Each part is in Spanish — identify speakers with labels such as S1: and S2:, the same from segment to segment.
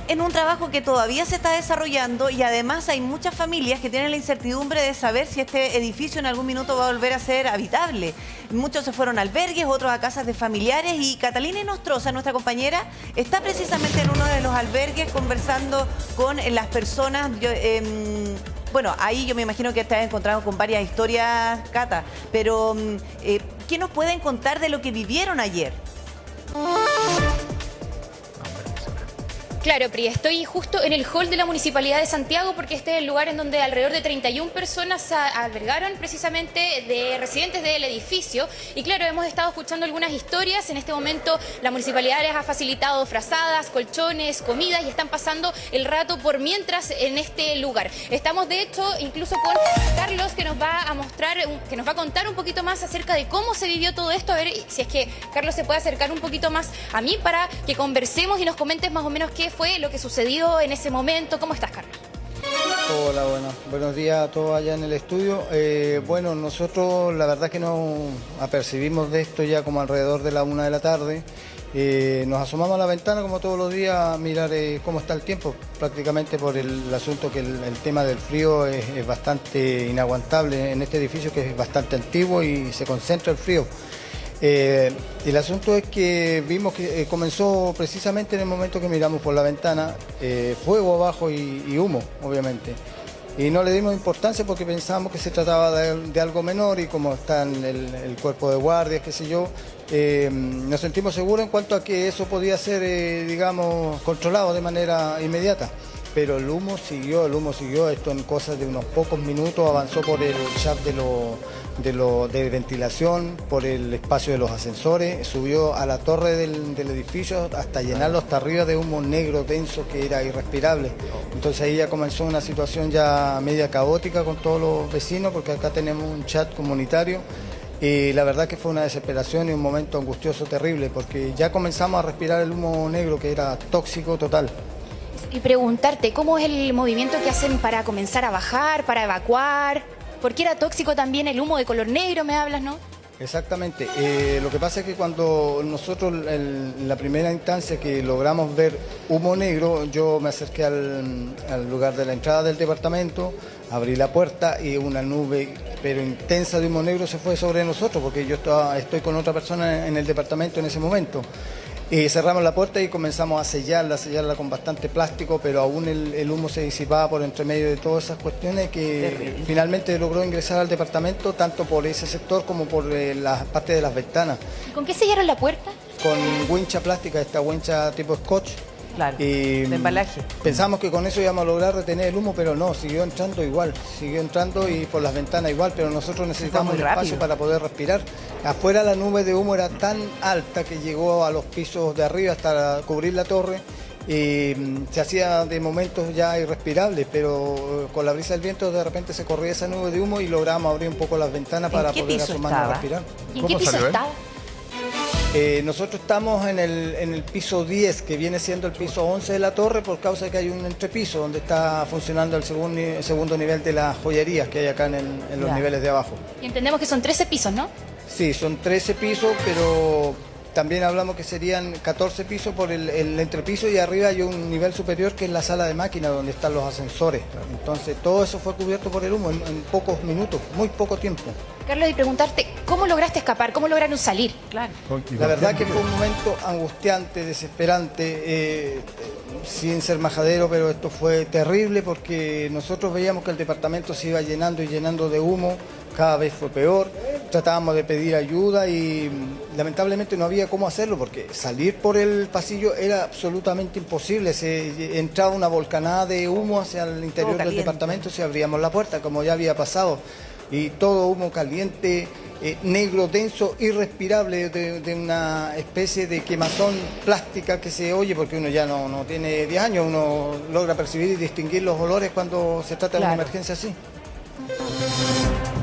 S1: en un trabajo que todavía se está desarrollando y además hay muchas familias que tienen la incertidumbre de saber si este edificio en algún minuto va a volver a ser habitable. Muchos se fueron a albergues, otros a casas de familiares y Catalina Inostroza, nuestra compañera, está precisamente en uno de los albergues conversando con las personas. Bueno, ahí yo me imagino que te has encontrado con varias historias, Cata, pero ¿qué nos pueden contar de lo que vivieron ayer?
S2: Claro, Pri, estoy justo en el hall de la Municipalidad de Santiago porque este es el lugar en donde alrededor de 31 personas se albergaron precisamente de residentes del edificio. Y claro, hemos estado escuchando algunas historias. En este momento la Municipalidad les ha facilitado frazadas, colchones, comidas y están pasando el rato por mientras en este lugar. Estamos de hecho incluso con Carlos que nos va a mostrar, que nos va a contar un poquito más acerca de cómo se vivió todo esto. A ver si es que Carlos se puede acercar un poquito más a mí para que conversemos y nos comentes más o menos qué fue lo que sucedió en ese momento. ¿Cómo estás, Carlos?
S3: Hola, buenos días a todos allá en el estudio. Bueno, nosotros la verdad que nos apercibimos de esto ya como alrededor de la 1 de la tarde. Nos asomamos a la ventana como todos los días a mirar cómo está el tiempo, prácticamente por el asunto que el tema del frío es bastante inaguantable en este edificio que es bastante antiguo y se concentra el frío. El asunto es que vimos que comenzó precisamente en el momento que miramos por la ventana, fuego abajo y humo, obviamente. Y no le dimos importancia porque pensábamos que se trataba de algo menor y como está en el cuerpo de guardias, qué sé yo, nos sentimos seguros en cuanto a que eso podía ser, digamos, controlado de manera inmediata. Pero el humo siguió, esto en cosas de unos pocos minutos avanzó por el shaft de ventilación, por el espacio de los ascensores, subió a la torre del edificio hasta llenarlo hasta arriba de humo negro denso que era irrespirable. Entonces ahí ya comenzó una situación ya media caótica con todos los vecinos porque acá tenemos un chat comunitario. Y la verdad que fue una desesperación y un momento angustioso terrible porque ya comenzamos a respirar el humo negro que era tóxico total.
S2: Y preguntarte, ¿cómo es el movimiento que hacen para comenzar a bajar, para evacuar? Porque era tóxico también el humo de color negro, me hablas, ¿no?
S3: Exactamente. Lo que pasa es que cuando nosotros en la primera instancia que logramos ver humo negro, yo me acerqué al lugar de la entrada del departamento, abrí la puerta y una nube pero intensa de humo negro se fue sobre nosotros porque yo estoy con otra persona en el departamento en ese momento. Y cerramos la puerta y comenzamos a sellarla con bastante plástico, pero aún el humo se disipaba por entre medio de todas esas cuestiones que finalmente logró ingresar al departamento, tanto por ese sector como por la parte de las ventanas.
S2: ¿Y con qué sellaron la puerta?
S3: Con wincha plástica, esta wincha tipo scotch.
S1: Claro, de embalaje.
S3: Pensamos que con eso íbamos a lograr retener el humo, pero no, siguió entrando igual, siguió entrando y por las ventanas igual, pero nosotros necesitamos el espacio para poder respirar. Afuera la nube de humo era tan alta que llegó a los pisos de arriba hasta cubrir la torre y se hacía de momentos ya irrespirable, pero con la brisa del viento de repente se corría esa nube de humo y logramos abrir un poco las ventanas para poder asomarnos a respirar.
S2: ¿Y en qué piso estaba?
S3: Nosotros estamos en el piso 10, que viene siendo el piso 11 de la torre, por causa de que hay un entrepiso donde está funcionando el segundo nivel de las joyerías que hay acá en los niveles de abajo.
S2: Y entendemos que son 13 pisos, ¿no?
S3: Sí, son 13 pisos, pero también hablamos que serían 14 pisos por el entrepiso y arriba hay un nivel superior que es la sala de máquinas donde están los ascensores. Entonces todo eso fue cubierto por el humo en pocos minutos, muy poco tiempo.
S2: Carlos, y preguntarte, ¿cómo lograste escapar? ¿Cómo lograron salir?
S1: Claro.
S3: La verdad que fue un momento angustiante, desesperante, sin ser majadero, pero esto fue terrible porque nosotros veíamos que el departamento se iba llenando y llenando de humo, cada vez fue peor, tratábamos de pedir ayuda y lamentablemente no había cómo hacerlo porque salir por el pasillo era absolutamente imposible, se entraba una volcanada de humo hacia el interior del departamento si abríamos la puerta, como ya había pasado. Y todo humo caliente, negro, denso, irrespirable, de una especie de quemazón plástica que se oye, porque uno ya no tiene 10 años, uno logra percibir y distinguir los olores cuando se trata de una emergencia así.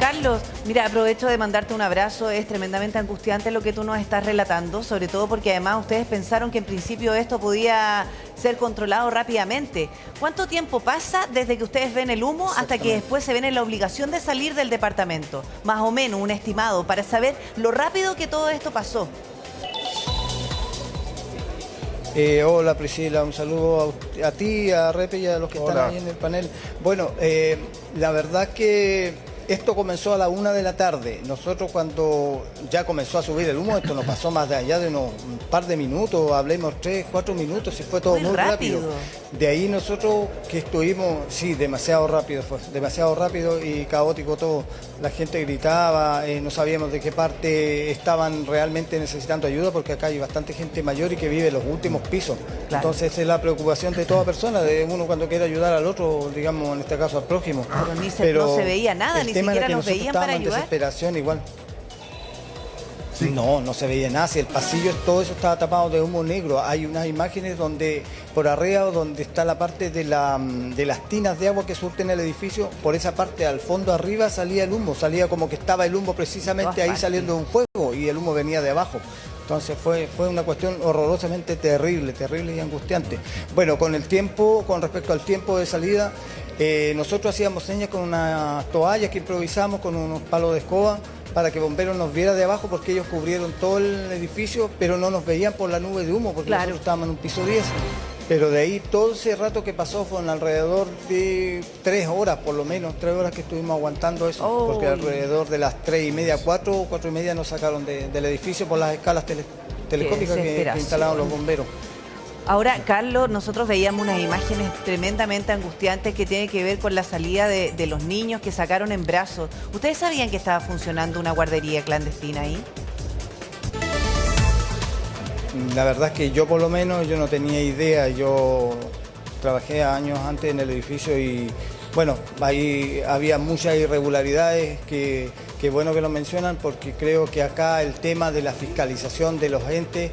S1: Carlos, mira, aprovecho de mandarte un abrazo, es tremendamente angustiante lo que tú nos estás relatando, sobre todo porque además ustedes pensaron que en principio esto podía ser controlado rápidamente. ¿Cuánto tiempo pasa desde que ustedes ven el humo hasta que después se ven en la obligación de salir del departamento? Más o menos, un estimado, para saber lo rápido que todo esto pasó.
S3: Hola Priscila, un saludo a ti, a Repe y a los que están ahí en el panel. Bueno, la verdad que esto comenzó a la 1 de la tarde. Nosotros cuando ya comenzó a subir el humo, esto nos pasó más de allá de un par de minutos, hablemos 3, 4 minutos y fue todo muy rápido. De ahí nosotros que estuvimos, sí, demasiado rápido fue, demasiado rápido y caótico todo. La gente gritaba, no sabíamos de qué parte estaban realmente necesitando ayuda porque acá hay bastante gente mayor y que vive en los últimos pisos. Claro. Entonces es la preocupación de toda persona, de uno cuando quiere ayudar al otro, digamos en este caso al prójimo.
S1: Pero no se veía nada, ni siquiera nos veían para ayudar.
S3: En desesperación igual. Sí. No, no se veía nada. Si el pasillo, todo eso estaba tapado de humo negro. Hay unas imágenes donde, por arriba, donde está la parte de las tinas de agua que surten el edificio, por esa parte al fondo arriba salía el humo, salía como que estaba el humo precisamente ahí saliendo de un fuego y el humo venía de abajo. Entonces fue una cuestión horrorosamente terrible, terrible y angustiante. Bueno, con el tiempo, con respecto al tiempo de salida, nosotros hacíamos señas con unas toallas que improvisamos, con unos palos de escoba, para que bomberos nos viera de abajo porque ellos cubrieron todo el edificio, pero no nos veían por la nube de humo porque nosotros estábamos en un piso 10. Pero de ahí todo ese rato que pasó fueron alrededor de 3 horas, por lo menos, 3 horas que estuvimos aguantando eso, porque alrededor de las 3:30, 4:30 nos sacaron del edificio por las escalas telescópicas que instalaron los bomberos.
S1: Ahora, Carlos, nosotros veíamos unas imágenes tremendamente angustiantes que tienen que ver con la salida de los niños que sacaron en brazos. ¿Ustedes sabían que estaba funcionando una guardería clandestina ahí?
S3: La verdad es que yo por lo menos yo no tenía idea. Yo trabajé años antes en el edificio y bueno, ahí había muchas irregularidades que bueno que lo mencionan porque creo que acá el tema de la fiscalización de los entes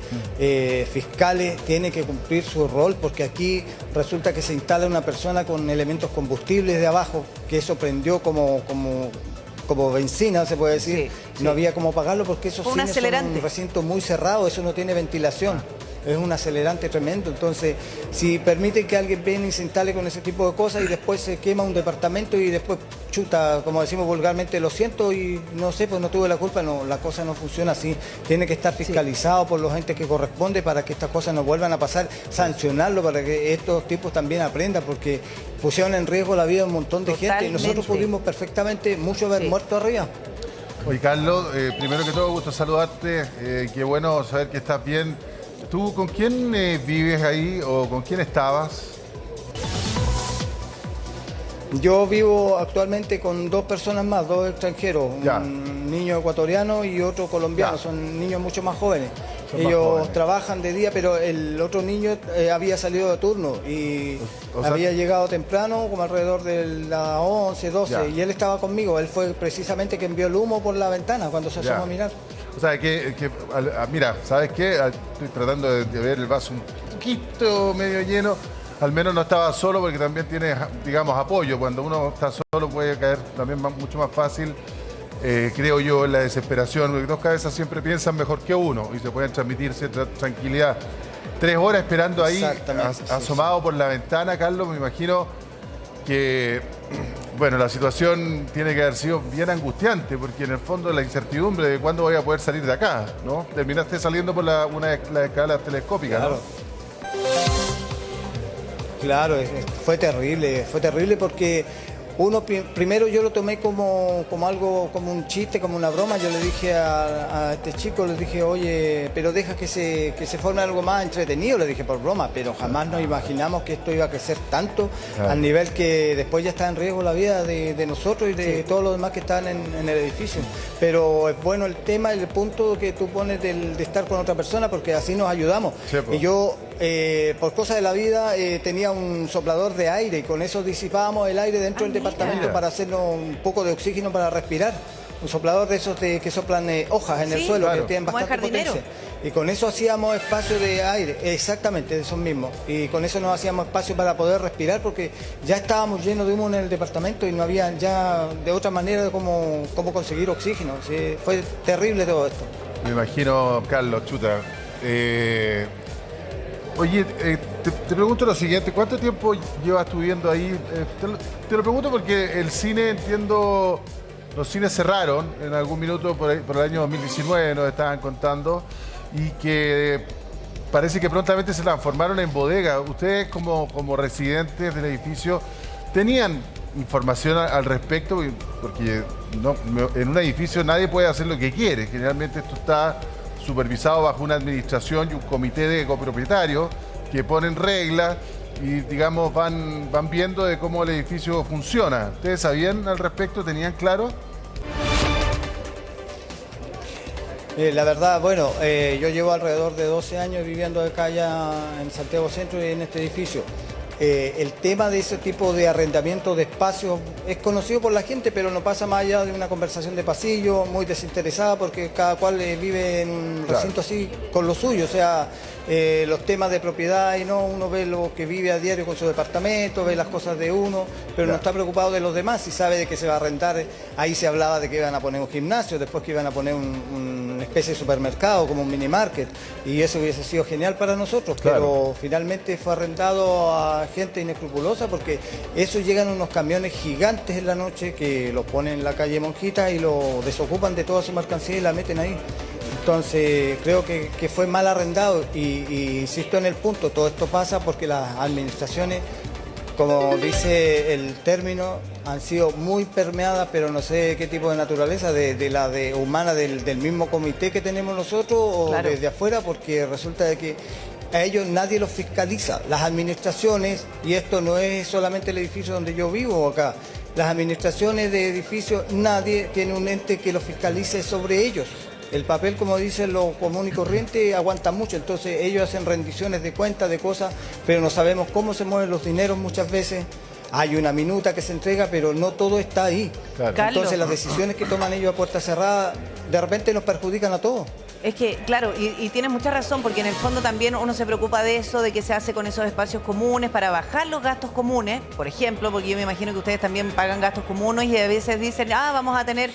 S3: fiscales tiene que cumplir su rol porque aquí resulta que se instala una persona con elementos combustibles de abajo, que eso prendió como benzina, se puede decir, no había cómo pagarlo porque esos cines son un recinto muy cerrado, eso no tiene ventilación. Es un acelerante tremendo, entonces si permiten que alguien venga y se instale con ese tipo de cosas y después se quema un departamento y después chuta, como decimos vulgarmente, lo siento y no sé, pues no tuve la culpa, no, la cosa no funciona así, tiene que estar fiscalizado por los entes que corresponde para que estas cosas no vuelvan a pasar, sancionarlo para que estos tipos también aprendan porque pusieron en riesgo la vida de un montón de gente y nosotros pudimos perfectamente mucho haber muerto arriba.
S4: Oye Carlos, primero que todo gusto saludarte, qué bueno saber que estás bien. ¿Tú con quién vives ahí o con quién estabas?
S3: Yo vivo actualmente con 2 personas más, 2 extranjeros, un niño ecuatoriano y otro colombiano, son niños mucho más jóvenes. Ellos trabajan de día, pero el otro niño había salido de turno y había llegado temprano, como alrededor de las 11, 12, y él estaba conmigo. Él fue precisamente quien vio el humo por la ventana cuando se asomó a mirar.
S4: O sea, mira, ¿sabes qué? Estoy tratando de ver el vaso un poquito medio lleno. Al menos no estaba solo porque también tiene, digamos, apoyo. Cuando uno está solo puede caer también mucho más fácil, creo yo, en la desesperación. Porque 2 cabezas siempre piensan mejor que uno y se pueden transmitir cierta tranquilidad. 3 horas esperando ahí, asomado por la ventana, Carlos, me imagino que, bueno, la situación tiene que haber sido bien angustiante, porque en el fondo la incertidumbre de cuándo voy a poder salir de acá, ¿no? Terminaste saliendo por una de las escalas telescópicas, ¿no?
S3: Claro, fue terrible porque uno primero yo lo tomé como algo, como un chiste, como una broma. Yo le dije a este chico, le dije, oye, pero deja que se forme algo más entretenido, le dije por broma, pero jamás nos imaginamos que esto iba a crecer tanto al nivel que después ya está en riesgo la vida de nosotros y de todos los demás que están en el edificio. Pero es bueno el tema, el punto que tú pones de estar con otra persona porque así nos ayudamos. Y yo, por cosas de la vida, tenía un soplador de aire y con eso disipábamos el aire dentro del departamento para hacernos un poco de oxígeno para respirar. Un soplador de esos que soplan hojas en el suelo, que tienen bastante potencia. Y con eso hacíamos espacio de aire, exactamente, de esos mismos. Y con eso nos hacíamos espacio para poder respirar porque ya estábamos llenos de humo en el departamento y no había ya de otra manera de cómo conseguir oxígeno. Sí, fue terrible todo esto.
S4: Me imagino, Carlos, chuta. Oye, te pregunto lo siguiente, ¿cuánto tiempo llevas tú viviendo ahí? Te lo pregunto porque el cine, entiendo, los cines cerraron en algún minuto por el año 2019, nos estaban contando, y que parece que prontamente se transformaron en bodega. Ustedes como residentes del edificio tenían información al respecto, porque en un edificio nadie puede hacer lo que quiere. Generalmente esto está supervisado bajo una administración y un comité de copropietarios que ponen reglas y, digamos, van viendo de cómo el edificio funciona. ¿Ustedes sabían al respecto? ¿Tenían claro?
S3: La verdad, bueno, yo llevo alrededor de 12 años viviendo acá ya en Santiago Centro y en este edificio. El tema de ese tipo de arrendamiento de espacios es conocido por la gente, pero no pasa más allá de una conversación de pasillo, muy desinteresada, porque cada cual vive en un recinto así con lo suyo. O sea, los temas de propiedad, y no, uno ve lo que vive a diario con su departamento, ve las cosas de uno, pero no está preocupado de los demás y sabe de que se va a arrendar. Ahí se hablaba de que iban a poner un gimnasio, después que iban a poner una especie de supermercado, como un mini market, y eso hubiese sido genial para nosotros, pero finalmente fue arrendado a gente inescrupulosa, porque eso llegan unos camiones gigantes en la noche que los ponen en la calle Monjita y lo desocupan de toda su mercancía y la meten ahí. Entonces creo que fue mal arrendado y insisto en el punto, todo esto pasa porque las administraciones, como dice el término, han sido muy permeadas, pero no sé qué tipo de naturaleza, de la humana del mismo comité que tenemos nosotros o desde afuera, porque resulta de que a ellos nadie los fiscaliza. Las administraciones, y esto no es solamente el edificio donde yo vivo acá, las administraciones de edificios, nadie tiene un ente que los fiscalice sobre ellos. El papel, como dicen lo común y corriente, aguanta mucho, entonces ellos hacen rendiciones de cuentas, de cosas, pero no sabemos cómo se mueven los dineros muchas veces. Hay una minuta que se entrega, pero no todo está ahí. Entonces las decisiones que toman ellos a puerta cerrada, de repente nos perjudican a todos.
S1: Es que, claro, y tienes mucha razón, porque en el fondo también uno se preocupa de eso, de qué se hace con esos espacios comunes para bajar los gastos comunes, por ejemplo, porque yo me imagino que ustedes también pagan gastos comunes y a veces dicen, vamos a tener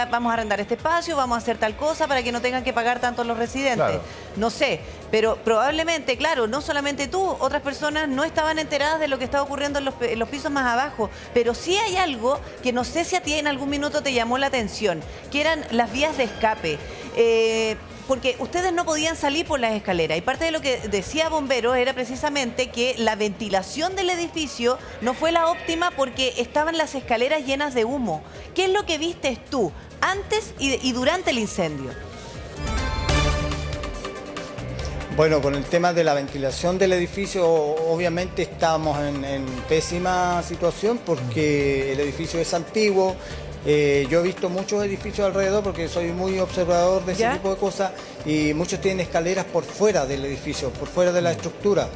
S1: vamos a arrendar este espacio, vamos a hacer tal cosa para que no tengan que pagar tanto los residentes. Claro. No sé, pero probablemente, claro, no solamente tú, otras personas no estaban enteradas de lo que estaba ocurriendo en los pisos más abajo, pero sí hay algo que no sé si a ti en algún minuto te llamó la atención, que eran las vías de escape. Porque ustedes no podían salir por las escaleras y parte de lo que decía Bomberos era precisamente que la ventilación del edificio no fue la óptima porque estaban las escaleras llenas de humo. ¿Qué es lo que viste tú antes y durante el incendio?
S3: Bueno, con el tema de la ventilación del edificio, obviamente estamos en pésima situación porque el edificio es antiguo. Yo he visto muchos edificios alrededor porque soy muy observador de ese tipo de cosas y muchos tienen escaleras por fuera del edificio, por fuera de la estructura.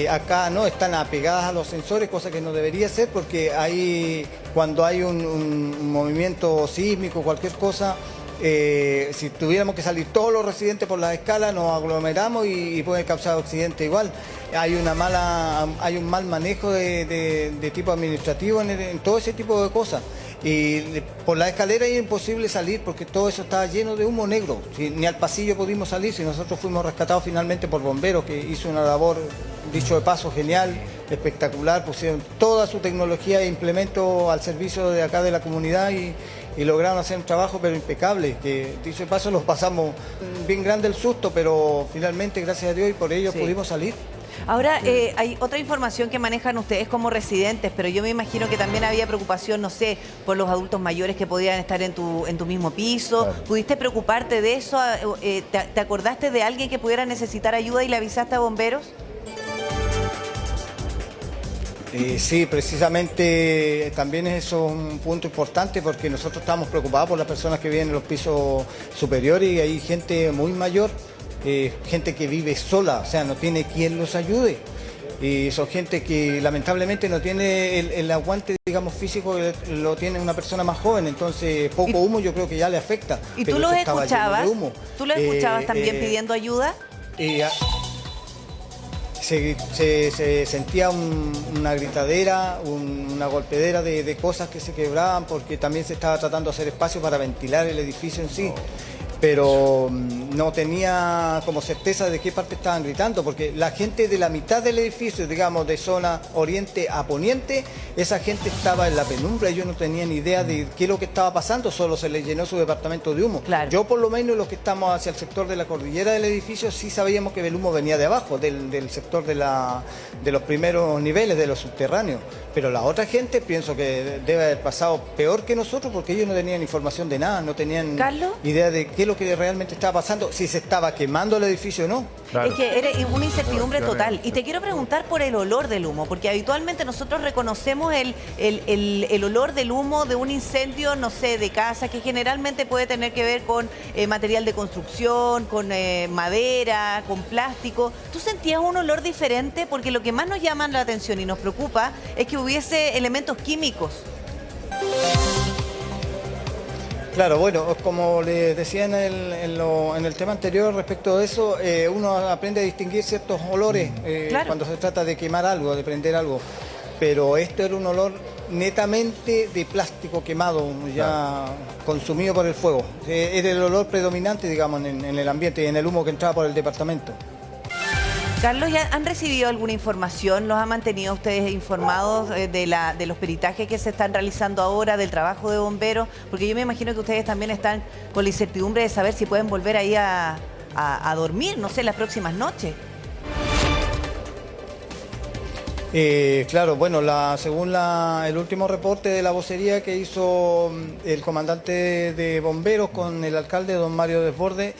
S3: Acá no, están apegadas a los sensores, cosa que no debería ser porque cuando hay un movimiento sísmico, cualquier cosa, si tuviéramos que salir todos los residentes por las escalas, nos aglomeramos y puede causar accidente igual. Hay un mal manejo de tipo administrativo en todo ese tipo de cosas. Y por la escalera es imposible salir porque todo eso estaba lleno de humo negro. Ni al pasillo pudimos salir, si nosotros fuimos rescatados finalmente por bomberos, que hizo una labor, dicho de paso, genial, espectacular. Pusieron toda su tecnología e implemento al servicio de acá de la comunidad y lograron hacer un trabajo pero impecable, que dicho de paso los pasamos bien grande el susto, pero finalmente, gracias a Dios, y por ello pudimos salir.
S1: Ahora, hay otra información que manejan ustedes como residentes, pero yo me imagino que también había preocupación, no sé, por los adultos mayores que podían estar en tu mismo piso. Claro. ¿Pudiste preocuparte de eso? ¿Te acordaste de alguien que pudiera necesitar ayuda y le avisaste a bomberos?
S3: Sí, precisamente también eso es un punto importante porque nosotros estamos preocupados por las personas que viven en los pisos superiores y hay gente muy mayor. Gente que vive sola, o sea, no tiene quien los ayude. Y son gente que lamentablemente no tiene el aguante, digamos, físico que lo tiene una persona más joven, entonces poco humo yo creo que ya le afecta.
S1: ¿Y tú los escuchabas? ¿Tú los escuchabas también pidiendo ayuda?
S3: Se sentía una gritadera, una golpedera de cosas que se quebraban porque también se estaba tratando de hacer espacio para ventilar el edificio en sí. pero no tenía como certeza de qué parte estaban gritando, porque la gente de la mitad del edificio, digamos de zona oriente a poniente, esa gente estaba en la penumbra, ellos no tenían idea de qué es lo que estaba pasando, solo se les llenó su departamento de humo.
S1: Claro.
S3: Yo por lo menos los que estamos hacia el sector de la cordillera del edificio sí sabíamos que el humo venía de abajo, del sector de los primeros niveles, de los subterráneos, pero la otra gente pienso que debe haber pasado peor que nosotros porque ellos no tenían información de nada, no tenían
S1: ¿Carlos?
S3: idea de qué es lo que realmente estaba pasando, si se estaba quemando el edificio o no.
S4: Claro.
S1: Es que era una incertidumbre
S4: Bueno,
S1: total. Y te quiero preguntar por el olor del humo, porque habitualmente nosotros reconocemos el olor del humo de un incendio, no sé, de casa, que generalmente puede tener que ver con material de construcción, con madera, con plástico. ¿Tú sentías un olor diferente? Porque lo que más nos llama la atención y nos preocupa es que hubiese elementos químicos.
S3: Claro, bueno, como les decía en el tema anterior respecto de eso, uno aprende a distinguir ciertos olores
S1: Claro.
S3: cuando se trata de quemar algo, de prender algo, pero esto era un olor netamente de plástico quemado, ya consumido por el fuego. Era el olor predominante, digamos, en el ambiente y en el humo que entraba por el departamento.
S1: Carlos, ¿ya han recibido alguna información? ¿Los han mantenido ustedes informados de los peritajes que se están realizando ahora, del trabajo de bomberos? Porque yo me imagino que ustedes también están con la incertidumbre de saber si pueden volver ahí a dormir, no sé, las próximas noches.
S3: Claro, bueno, según el último reporte de la vocería que hizo el comandante de bomberos con el alcalde, don Mario Desbordes,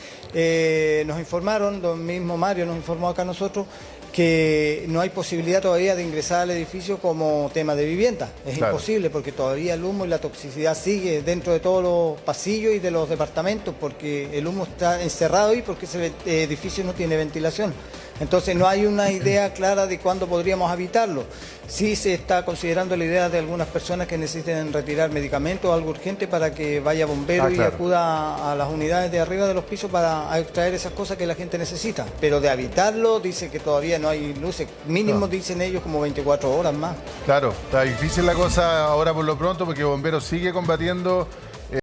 S3: nos informaron, don mismo Mario nos informó acá a nosotros, que no hay posibilidad todavía de ingresar al edificio como tema de vivienda. Es
S4: Claro.
S3: imposible porque todavía el humo y la toxicidad sigue dentro de todos los pasillos y de los departamentos porque el humo está encerrado ahí porque ese edificio no tiene ventilación. Entonces no hay una idea clara de cuándo podríamos habitarlo. Sí se está considerando la idea de algunas personas que necesiten retirar medicamentos o algo urgente para que vaya bombero y
S4: claro.
S3: acuda a las unidades de arriba de los pisos para extraer esas cosas que la gente necesita. Pero de habitarlo dice que todavía no hay luces. Mínimo
S4: No.
S3: dicen ellos como 24 horas más.
S4: Claro, está difícil la cosa ahora por lo pronto porque Bomberos sigue combatiendo